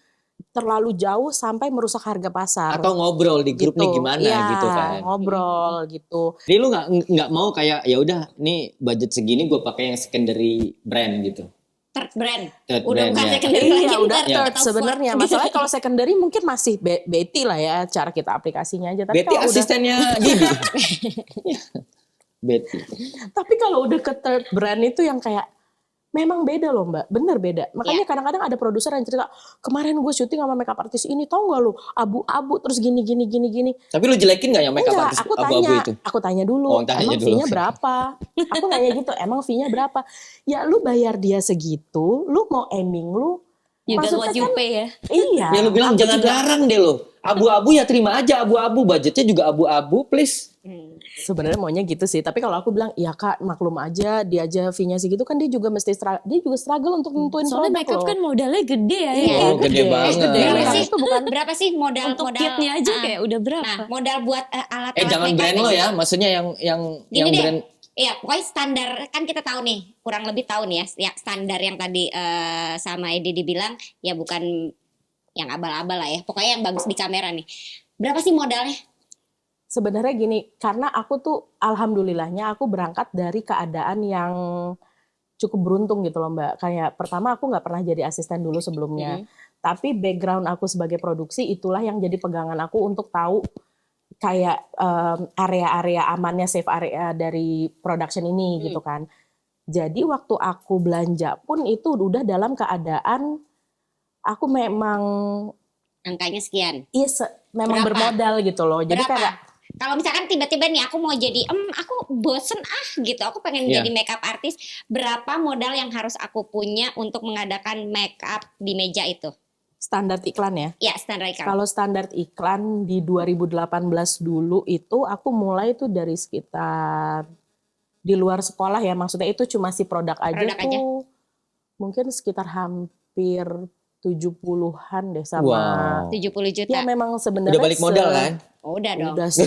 terlalu jauh sampai merusak harga pasar. Atau ngobrol di grup gitu. nih gimana gitu kan. Ngobrol gitu. Jadi lu nggak mau kayak ya udah nih budget segini gue pakai yang secondary brand gitu. Third brand. Udah bukan ya. secondary lagi. Iya udah third third sebenarnya. Masalahnya kalau secondary mungkin masih Betty lah ya cara kita aplikasinya aja. Tapi Betty asistennya Gigi. Betty. Tapi kalau udah ke third brand itu yang kayak memang beda loh Mbak, bener beda. Makanya kadang-kadang ada produser yang cerita, kemarin gue syuting sama makeup artis ini, tau gak lu, abu-abu terus gini. Tapi lu jelekin gak yang makeup artis abu-abu itu? Aku tanya dulu, emang fee-nya berapa? Aku nanya gitu, emang fee-nya berapa? Ya lu bayar dia segitu, lu mau aiming lu. You got what you pay ya. Iya. Ya lu bilang jangan larang deh lo. Abu-abu ya terima aja abu-abu, budgetnya juga abu-abu please. Sebenarnya maunya gitu sih, tapi kalau aku bilang ya Kak maklum aja dia aja fee-nya segitu kan dia juga mesti struggle untuk nentuin soalnya produk makeup loh. kan modalnya gede ya. Oh gede banget. Berapa sih modal untuk kitnya aja kayak udah berapa? Nah, modal buat alat jangan brand lo ya, maksudnya yang brand. Iya, pokoknya standar kan kita tahu nih, kurang lebih tahu nih ya standar yang tadi sama Edi dibilang ya bukan yang abal-abal lah ya, pokoknya yang bagus di kamera nih. Berapa sih modalnya? Sebenarnya gini, karena aku tuh alhamdulillahnya aku berangkat dari keadaan yang cukup beruntung gitu loh Mbak. Kayak pertama aku nggak pernah jadi asisten dulu sebelumnya. Tapi background aku sebagai produksi itulah yang jadi pegangan aku untuk tahu kayak area-area amannya, safe area dari production ini gitu kan. Jadi waktu aku belanja pun itu udah dalam keadaan aku memang angkanya sekian. Iya, memang bermodal gitu loh. Jadi kayak kalau misalkan tiba-tiba nih aku mau jadi aku bosen gitu, aku pengen jadi makeup artist, berapa modal yang harus aku punya untuk mengadakan makeup di meja itu? Standar iklan ya? Iya, standar iklan. Kalau standar iklan di 2018 dulu itu aku mulai tuh dari sekitar di luar sekolah ya, maksudnya itu cuma si produk aja tuh mungkin sekitar hampir 70-an deh sama. Wow. 70 juta. Ya memang sebenarnya Udah balik modal kan? Udah dong. Udah sih.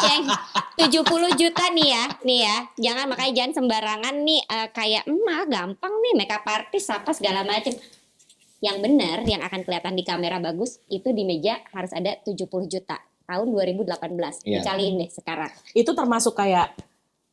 Ceng, 70 juta nih ya. Jangan sembarangan nih kayak emak gampang nih makeup artist apa segala macem. Yang benar yang akan kelihatan di kamera bagus itu di meja harus ada 70 juta tahun 2018. Iya. Dicaliin deh sekarang. Itu termasuk kayak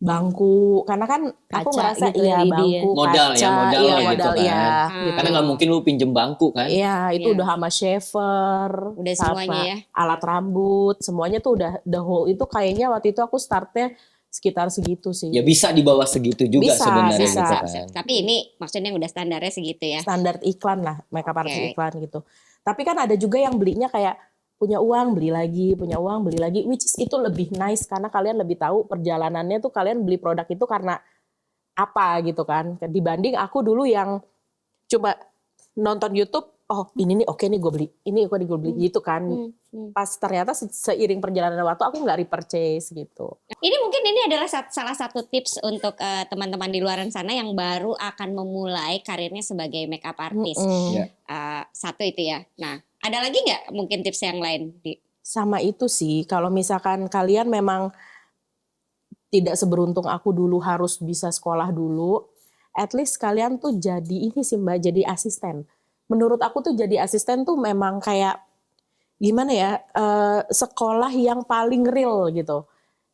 bangku, karena kan aku Kaca ngerasa gitu iya ya, bangku, modal kaca, ya, modal iya, gitu modal, kan. iya, gitu. Karena nggak mungkin lu pinjem bangku kan? Iya, itu Iya. udah sama shaver, Udah sama semuanya ya. alat rambut, semuanya tuh udah the whole itu kayaknya waktu itu aku startnya sekitar segitu sih. Ya bisa di bawah segitu juga Bisa, sebenarnya bisa. gitu kan. Tapi ini maksudnya udah standarnya segitu ya. Standar iklan lah, makeup Oke. artist iklan gitu. Tapi kan ada juga yang belinya kayak punya uang beli lagi, punya uang beli lagi, which is itu lebih nice karena kalian lebih tahu perjalanannya tuh kalian beli produk itu karena apa gitu kan. Dibanding aku dulu yang coba nonton YouTube, oh ini nih oke nih gue beli, ini oke nih gue beli gitu kan. Pas ternyata seiring perjalanan waktu aku nggak repurchase gitu. Ini mungkin ini adalah salah satu tips untuk teman-teman di luar sana yang baru akan memulai karirnya sebagai makeup artist. Iya. Satu itu ya. Nah, ada lagi nggak mungkin tips yang lain? Sama itu sih, kalau misalkan kalian memang tidak seberuntung aku dulu harus bisa sekolah dulu, at least kalian tuh jadi ini sih Mbak, jadi asisten. Menurut aku tuh jadi asisten tuh memang kayak gimana ya, sekolah yang paling real gitu.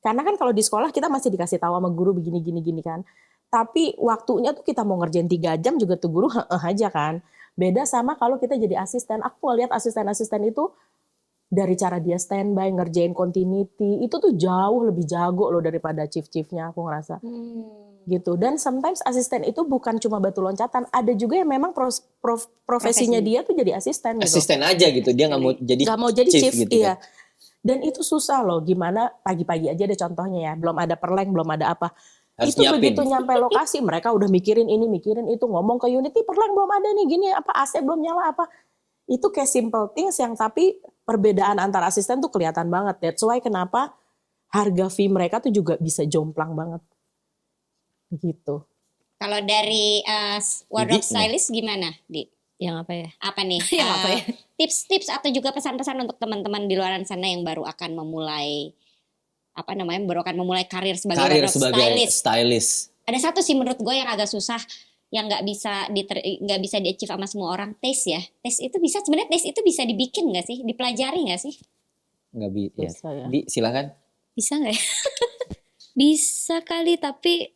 Karena kan kalau di sekolah kita masih dikasih tahu sama guru begini kan. Tapi waktunya tuh kita mau ngerjain 3 jam juga tuh guru aja kan. Beda sama kalau kita jadi asisten. Aku ngeliat asisten-asisten itu dari cara dia standby, ngerjain continuity, itu tuh jauh lebih jago loh daripada chief-chiefnya aku ngerasa. Gitu. Dan sometimes asisten itu bukan cuma batu loncatan, ada juga yang memang profesinya dia tuh jadi asisten gitu. Asisten aja gitu, dia nggak mau jadi chief gitu iya. kan. Dan itu susah loh, gimana pagi-pagi aja ada contohnya ya, belum ada perleng, belum ada apa. Harus Itu nyiapin. begitu nyampe lokasi mereka udah mikirin ini, mikirin itu, ngomong ke unit, nih perleng belum ada nih, gini apa AC belum nyala apa. Itu kayak simple things yang tapi perbedaan antara asisten tuh kelihatan banget. That's why kenapa harga fee mereka tuh juga bisa jomplang banget. Gitu. Kalau dari wardrobe Didi, stylist gimana, Di? Yang apa ya? Apa nih? Yang apa ya? Tips-tips atau juga pesan-pesan untuk teman-teman di luar sana yang baru akan memulai baru akan memulai karir sebagai wardrobe stylist. stylist. Ada satu sih menurut gue yang agak susah, yang nggak bisa di-achieve sama semua orang, taste ya. Taste itu bisa sebenarnya bisa dibikin nggak sih, dipelajari nggak sih? Nggak Bisa ya. Di, silakan. Bisa nggak ya? Bisa kali, tapi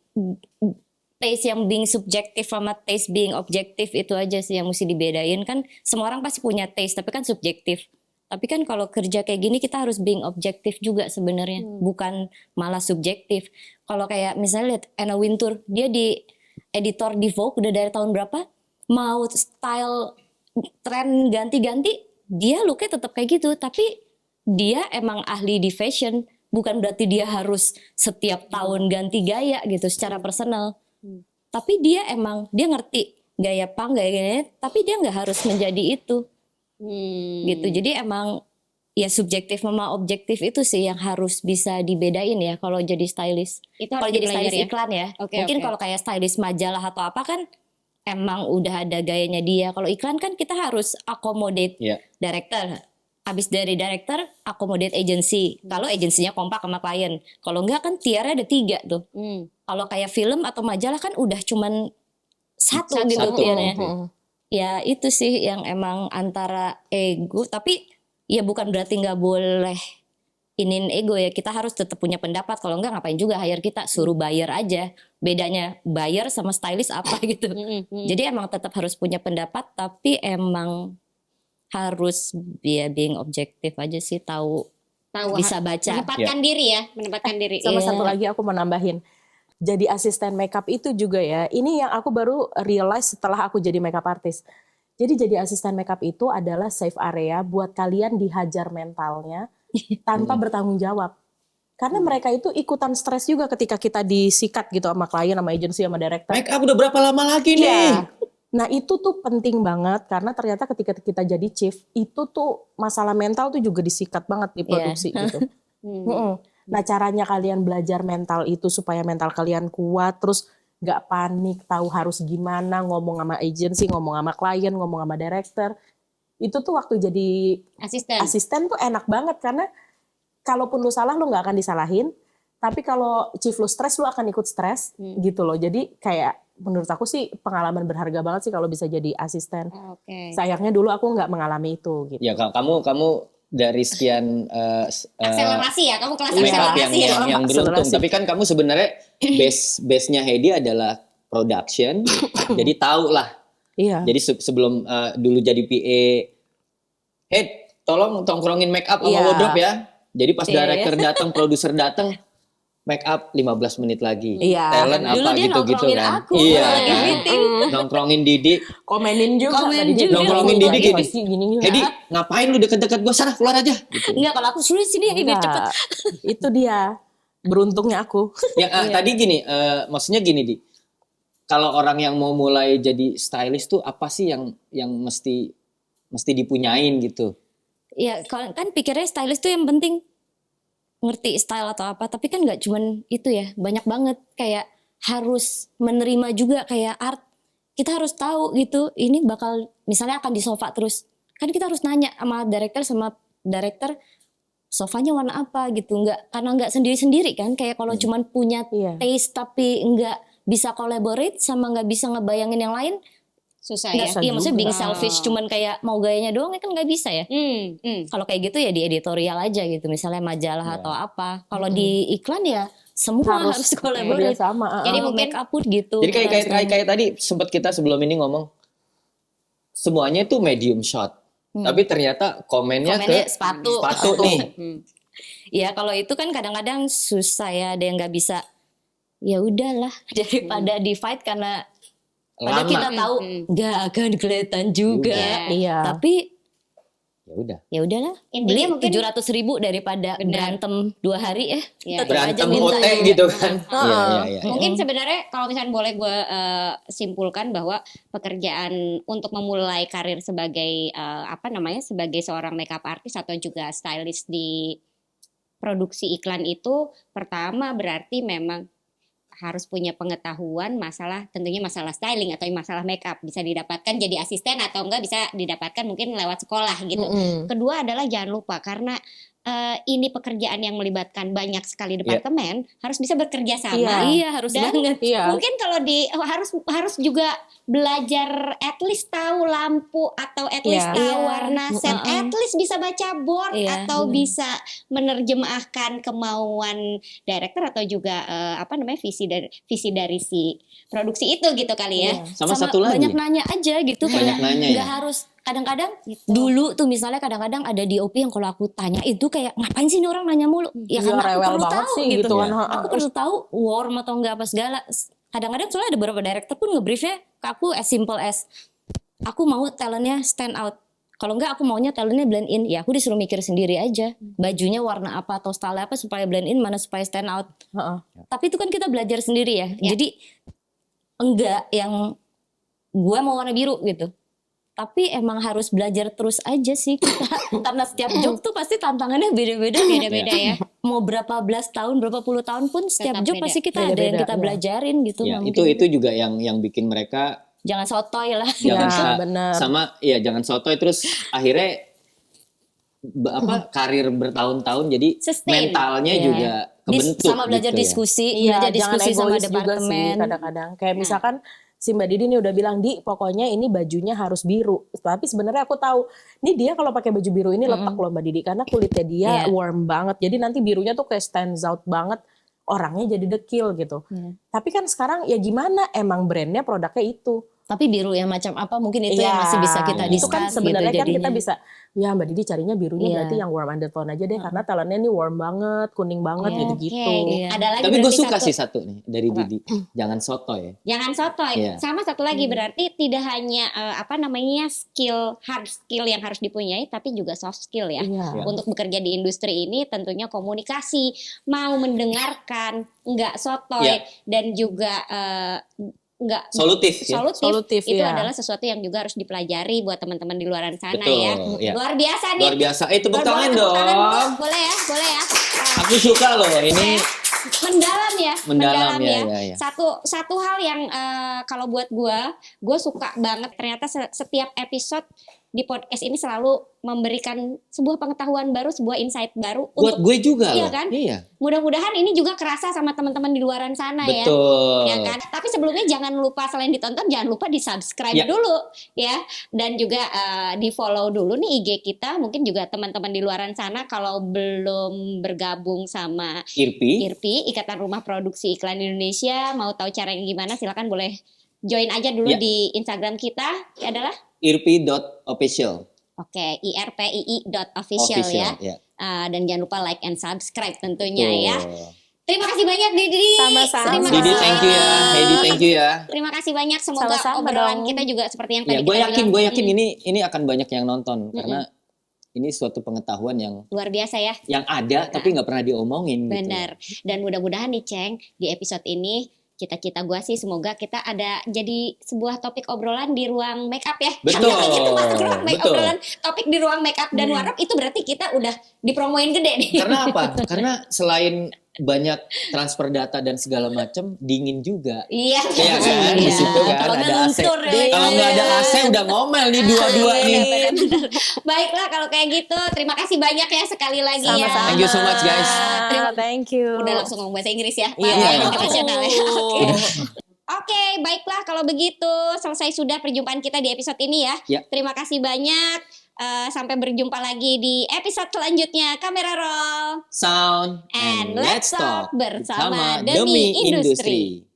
taste yang being subjektif sama taste being objektif itu aja sih yang mesti dibedain. Kan semua orang pasti punya taste, tapi kan subjektif. Tapi kan kalau kerja kayak gini kita harus being objektif juga sebenarnya, bukan malah subjektif. Kalau kayak misalnya lihat Anna Wintour, dia di editor di Vogue udah dari tahun berapa, mau style tren ganti-ganti, dia looknya tetap kayak gitu. Tapi dia emang ahli di fashion, bukan berarti dia harus setiap tahun ganti gaya gitu secara personal. Tapi dia ngerti gaya punk, gaya gini, tapi dia nggak harus menjadi itu. Gitu. Jadi emang ya subjektif sama objektif itu sih yang harus bisa dibedain ya kalau jadi stylist. Itu harus Kalau jadi dipelajari stylist ya? iklan ya. Oke, Mungkin oke. kalau kayak stylist majalah atau apa kan emang udah ada gayanya dia. Kalau iklan kan kita harus accommodate Iya. director. Abis dari director accommodate agency. Kalau agensinya kompak sama klien. Kalau enggak kan tiarnya ada 3 tuh. Kalau kayak film atau majalah kan udah cuman satu gitu Satu. tiarnya. Iya. Ya itu sih yang emang antara ego, tapi ya bukan berarti nggak boleh inin ego ya. Kita harus tetap punya pendapat. Kalau enggak ngapain juga hire kita, suruh buyer aja. Bedanya buyer sama stylist apa gitu. Jadi emang tetap harus punya pendapat, tapi emang harus ya being objektif aja sih, tahu bisa baca. menempatkan diri. Sama Iya. satu lagi aku mau nambahin. Jadi asisten makeup itu juga ya. Ini yang aku baru realize setelah aku jadi makeup artist. Jadi asisten makeup itu adalah safe area buat kalian dihajar mentalnya tanpa bertanggung jawab. Karena mereka itu ikutan stres juga ketika kita disikat gitu sama klien, sama agensi, sama director. Make up udah berapa lama lagi nih? Iya. Nah itu tuh penting banget karena ternyata ketika kita jadi chief itu tuh masalah mental tuh juga disikat banget di produksi gitu. Nah caranya kalian belajar mental itu supaya mental kalian kuat, terus nggak panik, tahu harus gimana, ngomong sama agency, ngomong sama klien, ngomong sama director. Itu tuh waktu jadi asisten tuh enak banget karena kalaupun lu salah lu nggak akan disalahin, tapi kalau chief lu stres lu akan ikut stres gitu loh. Jadi kayak menurut aku sih pengalaman berharga banget sih kalau bisa jadi asisten. Sayangnya dulu aku nggak mengalami itu gitu. Ya kamu dari sekian akselerasi ya, kamu kelas make up akselerasi yang beruntung. Tapi kan kamu sebenarnya base-nya Heidi adalah production. Jadi tahu lah. Iya. Jadi sebelum dulu jadi PA, tolong tongkrongin make up sama wardrobe ya. Jadi pas director datang, produser datang, make up 15 menit lagi. Talent dulu apa dia gitu kan. Aku, iya lagi kan. meeting. Nongkrongin Didi. Komenin juga. Nongkrongin Didi gini. Hedi, ngapain lu deket-deket gua, sana keluar aja. Gitu. Enggak, kalau aku suruh sini biar cepet. Itu dia. Beruntungnya aku. Yang tadi gini, maksudnya gini Di. Kalau orang yang mau mulai jadi stylist tuh apa sih yang mesti dipunyain gitu? Ya kan pikirnya stylist tuh yang penting ngerti style atau apa, tapi kan nggak cuman itu ya, banyak banget kayak harus menerima juga kayak art. Kita harus tahu gitu, ini bakal misalnya akan di sofa terus, kan kita harus nanya sama director sofanya warna apa gitu, karena nggak sendiri kan, kayak kalau cuman punya taste tapi nggak bisa collaborate sama nggak bisa ngebayangin yang lain. Susah ya. Iya, maksudnya being selfish cuman kayak mau gayanya doang kan nggak bisa ya. Kalau kayak gitu ya di editorial aja gitu, misalnya majalah atau apa. Kalau di iklan ya semua harus collaborate sama. Jadi mungkin make up pun gitu. Jadi kayak tadi sempat kita sebelum ini ngomong semuanya itu medium shot. Tapi ternyata komennya ke sepatu nih. Ya kalau itu kan kadang-kadang susah ya, ada yang nggak bisa. Ya udahlah daripada di fight karena padahal kita tahu nggak akan kelihatan juga. Tapi ya udahlah. Beli 700.000 daripada berantem 2 hari berantem OT gitu kan. Mungkin sebenarnya kalau misalnya boleh gue simpulkan bahwa pekerjaan untuk memulai karir sebagai sebagai seorang makeup artist atau juga stylist di produksi iklan itu, pertama berarti memang harus punya pengetahuan tentunya masalah styling atau masalah makeup, bisa didapatkan jadi asisten atau enggak bisa didapatkan mungkin lewat sekolah gitu. Kedua adalah jangan lupa karena ini pekerjaan yang melibatkan banyak sekali departemen, harus bisa bekerja sama. Harus banget. Mungkin kalau harus juga belajar at least tahu lampu atau at least tahu warna set, at least bisa baca board atau bisa menerjemahkan kemauan director atau juga visi dari si produksi itu gitu kali ya. Sama satu lagi banyak nanya aja gitu, banyak nanya nggak harus. Kadang-kadang dulu tuh misalnya kadang-kadang ada DOP yang kalau aku tanya itu kayak ngapain sih ini orang nanya mulu? Ya karena aku perlu tahu gitu. Aku perlu tahu warm atau enggak apa segala. Kadang-kadang soalnya ada beberapa director pun ngebriefnya ke aku as simple as aku mau talentnya stand out. Kalau enggak aku maunya talentnya blend in. Ya aku disuruh mikir sendiri aja. Bajunya warna apa atau style apa supaya blend in, mana supaya stand out. Tapi itu kan kita belajar sendiri ya. Jadi enggak yang gue mau warna biru gitu. Tapi emang harus belajar terus aja sih kita. Karena setiap job tuh pasti tantangannya beda-beda ya. Mau berapa belas tahun, berapa puluh tahun pun setiap job pasti kita ada yang kita belajarin gitu. Itu juga yang bikin mereka jangan sotoy lah. Jangan sotoy terus akhirnya karir bertahun-tahun jadi mentalnya juga kebentuk. Sama belajar gitu diskusi, belajar diskusi sama departemen. Kadang-kadang kayak misalkan si Mbak Didi nih udah bilang, Di pokoknya ini bajunya harus biru. Tapi sebenarnya aku tahu, nih dia kalau pakai baju biru ini letak loh Mbak Didi. Karena kulitnya dia warm banget. Jadi nanti birunya tuh kayak stands out banget. Orangnya jadi dekil gitu. Tapi kan sekarang ya gimana, emang brandnya produknya itu. Tapi biru yang macam apa mungkin itu yang masih bisa kita discuss. Itu kan sebenarnya gitu, kan kita bisa, ya Mbak Didi carinya birunya berarti yang warm undertone aja deh. Karena talentnya ini warm banget, kuning banget gitu-gitu. Ada lagi. Tapi gue suka sih satu nih dari Didi, jangan sotoy ya. Jangan sotoy. Sama satu lagi berarti tidak hanya hard skill yang harus dipunyai, tapi juga soft skill ya. Untuk bekerja di industri ini tentunya komunikasi, mau mendengarkan, nggak sotoy dan juga enggak solutif itu adalah sesuatu yang juga harus dipelajari buat teman-teman di luaran sana. Luar biasa nih. Tepuk tangan dong. Boleh ya. Aku suka loh ini mendalam ya. Mendalam ya. Satu hal yang kalau buat gue suka banget ternyata setiap episode di podcast ini selalu memberikan sebuah pengetahuan baru, sebuah insight baru. Buat gue juga iya loh. Kan? Iya. Mudah-mudahan ini juga kerasa sama teman-teman di luaran sana. Betul. Ya kan? Tapi sebelumnya jangan lupa selain ditonton, jangan lupa di-subscribe dulu ya. Dan juga di-follow dulu nih IG kita. Mungkin juga teman-teman di luaran sana kalau belum bergabung sama IRPI, Ikatan Rumah Produksi Iklan Indonesia, mau tahu caranya gimana silakan boleh join aja dulu di Instagram kita adalah irpi.official. Oke, irpii.official ya. Dan jangan lupa like and subscribe tentunya ya. Terima kasih banyak Didi. Sama-sama. Didi thank you ya. Heidi thank you ya. Terima kasih banyak. Semoga obrolan kita juga seperti yang tadi gue yakin ini akan banyak yang nonton karena ini suatu pengetahuan yang luar biasa ya. Yang ada tapi nggak pernah diomongin. Benar. Gitu. Dan mudah-mudahan nih Ceng di episode ini cita-cita gue sih semoga kita ada jadi sebuah topik obrolan di ruang make up ya. Betul. Itu masuk ruang obrolan topik di ruang make up dan warap itu berarti kita udah dipromoin gede nih. Karena apa? Karena selain banyak transfer data dan segala macam dingin juga. Iya kan? Di situ kan ada AC. Kalau nggak ada AC udah ngomel nih dua-dua nih. Baiklah kalau kayak gitu terima kasih banyak ya sekali lagi. Sama-sama. Thank you so much guys. Thank you. Udah langsung ngomong bahasa Inggris ya. Iya. Internasional ya. Oke, baiklah kalau begitu selesai sudah perjumpaan kita di episode ini ya. Terima kasih banyak. Sampai berjumpa lagi di episode selanjutnya. Kamera roll, sound, and let's talk bersama Demi Industri.